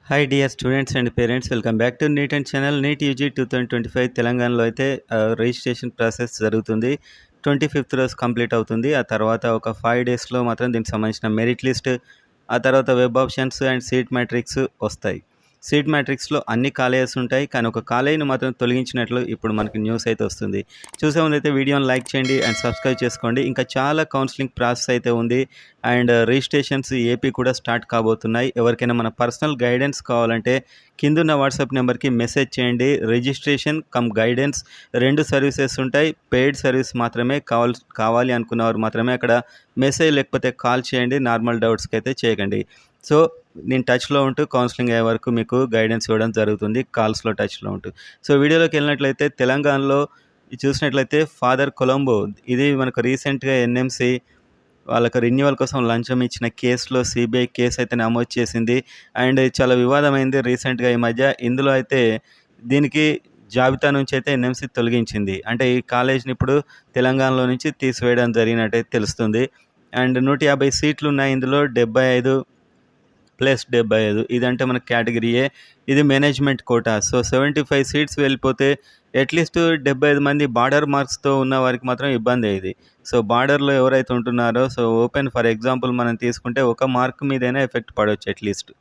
Hi dear students and parents, welcome back to NEET and channel. NEET UG 2025 తెలంగాణలో అయితే registration process జరుగుతుంది. 25th రోజు complete అవుతుంది. ఆ తర్వాత ఒక 5 డేస్లో మాత్రం దీనికి సంబంధించిన మెరిట్ లిస్ట్, ఆ తర్వాత web options and seat matrix వస్తాయి. సీట్ మ్యాట్రిక్స్లో అన్ని కాలేజెస్ ఉంటాయి, కానీ ఒక కాలేజీని మాత్రం తొలగించినట్లు ఇప్పుడు మనకి న్యూస్ అయితే వస్తుంది. చూసే ముందైతే వీడియోని లైక్ చేయండి అండ్ సబ్స్క్రైబ్ చేసుకోండి. ఇంకా చాలా కౌన్సిలింగ్ ప్రాసెస్ అయితే ఉంది అండ్ రిజిస్ట్రేషన్స్ ఏపీ కూడా స్టార్ట్ కాబోతున్నాయి. ఎవరికైనా మన పర్సనల్ గైడెన్స్ కావాలంటే కిందున్న వాట్సాప్ నెంబర్కి మెసేజ్ చేయండి. రిజిస్ట్రేషన్ కమ్ గైడెన్స్ 2 సర్వీసెస్ ఉంటాయి. పెయిడ్ సర్వీస్ మాత్రమే కావాలి అనుకున్నవారు మాత్రమే అక్కడ మెసేజ్ లేకపోతే కాల్ చేయండి. నార్మల్ డౌట్స్కి అయితే చేయకండి. సో నేను టచ్లో ఉంటూ కౌన్సిలింగ్ అయ్యే వరకు మీకు గైడెన్స్ ఇవ్వడం జరుగుతుంది, కాల్స్లో టచ్లో ఉంటూ. సో వీడియోలోకి వెళ్ళినట్లయితే తెలంగాణలో చూసినట్లయితే ఫాదర్ కొలంబో, ఇది మనకు రీసెంట్గా ఎన్ఎంసి వాళ్ళకు రెన్యువల్ కోసం లంచం ఇచ్చిన కేసులో సిబిఐ కేసు అయితే నమోదు చేసింది అండ్ చాలా వివాదమైంది రీసెంట్గా ఈ మధ్య. ఇందులో అయితే దీనికి జాబితా నుంచి అయితే ఎన్ఎంసి తొలగించింది. అంటే ఈ కాలేజ్ని ఇప్పుడు తెలంగాణలో నుంచి తీసివేయడం జరిగినట్టయితే తెలుస్తుంది. అండ్ 150 సీట్లు ఉన్నాయి ఇందులో, 75+75 ఇదంటే మన కేటగిరీ ఏ. ఇది మేనేజ్మెంట్ కోటా. సో 75 సీట్స్ వెళ్ళిపోతే అట్లీస్ట్ 75 మంది బార్డర్ మార్క్స్తో ఉన్న వారికి మాత్రం ఇబ్బంది అయ్యేది. సో బార్డర్లో ఎవరైతే ఉంటున్నారో, సో ఓపెన్ ఫర్ ఎగ్జాంపుల్ మనం తీసుకుంటే ఒక మార్క్ మీదైనా ఎఫెక్ట్ పడవచ్చు, అట్లీస్ట్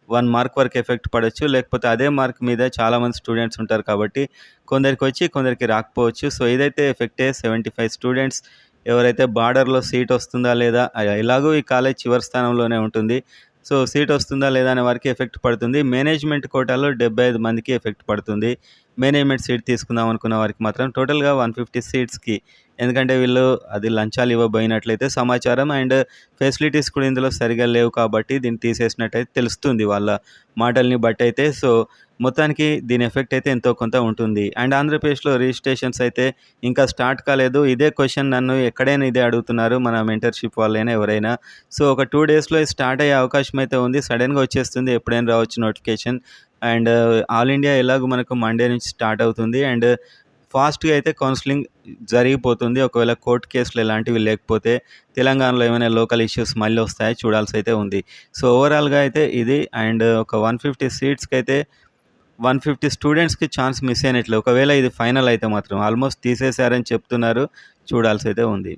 1 మార్క్ వరకు ఎఫెక్ట్ పడవచ్చు. లేకపోతే అదే మార్క్ మీద చాలామంది స్టూడెంట్స్ ఉంటారు కాబట్టి కొందరికి వచ్చి కొందరికి రాకపోవచ్చు. సో ఇదైతే ఎఫెక్టే. 75 స్టూడెంట్స్ ఎవరైతే బార్డర్లో సీట్ వస్తుందా లేదా, ఎలాగో ఈ కాలేజ్ చివరి స్థానంలోనే ఉంటుంది, సో సీట్ వస్తుందా లేదా అనే వారికి ఎఫెక్ట్ పడుతుంది. మేనేజ్మెంట్ కోటాలో 75 మందికి ఎఫెక్ట్ పడుతుంది. మేనేజ్మెంట్ సీట్ తీసుకుందాం అనుకున్న వారికి మాత్రం టోటల్గా 150 సీట్స్కి, ఎందుకంటే వీళ్ళు అది లంచాలు ఇవ్వబోయినట్లయితే సమాచారం అండ్ ఫెసిలిటీస్ కూడా ఇందులో సరిగా లేవు కాబట్టి దీన్ని తీసేసినట్టయితే తెలుస్తుంది వాళ్ళ మాటల్ని బట్టి అయితే. సో మొత్తానికి దీని ఎఫెక్ట్ అయితే ఎంతో కొంత ఉంటుంది. అండ్ ఆంధ్రప్రదేశ్లో రిజిస్ట్రేషన్స్ అయితే ఇంకా స్టార్ట్ కాలేదు. ఇదే క్వశ్చన్ నన్ను ఎక్కడైనా ఇదే అడుగుతున్నారు, మన మెంటర్షిప్ వాళ్ళైనా ఎవరైనా. సో ఒక 2 డేస్లో స్టార్ట్ అయ్యే అవకాశం అయితే ఉంది. సడన్గా వచ్చేస్తుంది, ఎప్పుడైనా రావచ్చు నోటిఫికేషన్. అండ్ ఆల్ ఇండియా ఎలాగో మనకు మండే నుంచి స్టార్ట్ అవుతుంది అండ్ ఫాస్ట్గా అయితే కౌన్సిలింగ్ జరిగిపోతుంది. ఒకవేళ కోర్టు కేసులు ఎలాంటివి లేకపోతే తెలంగాణలో ఏమైనా లోకల్ ఇష్యూస్ మళ్ళీ వస్తాయో చూడాల్సి అయితే ఉంది. సో ఓవరాల్గా అయితే ఇది. అండ్ ఒక 150 సీట్స్కి అయితే 150 స్టూడెంట్స్కి ఛాన్స్ మిస్ అయినట్లే. ఒకవేళ ఇది ఫైనల్ అయితే మాత్రం ఆల్మోస్ట్ తీసేశారని చెప్తున్నారు, చూడాల్సి అయితే ఉంది.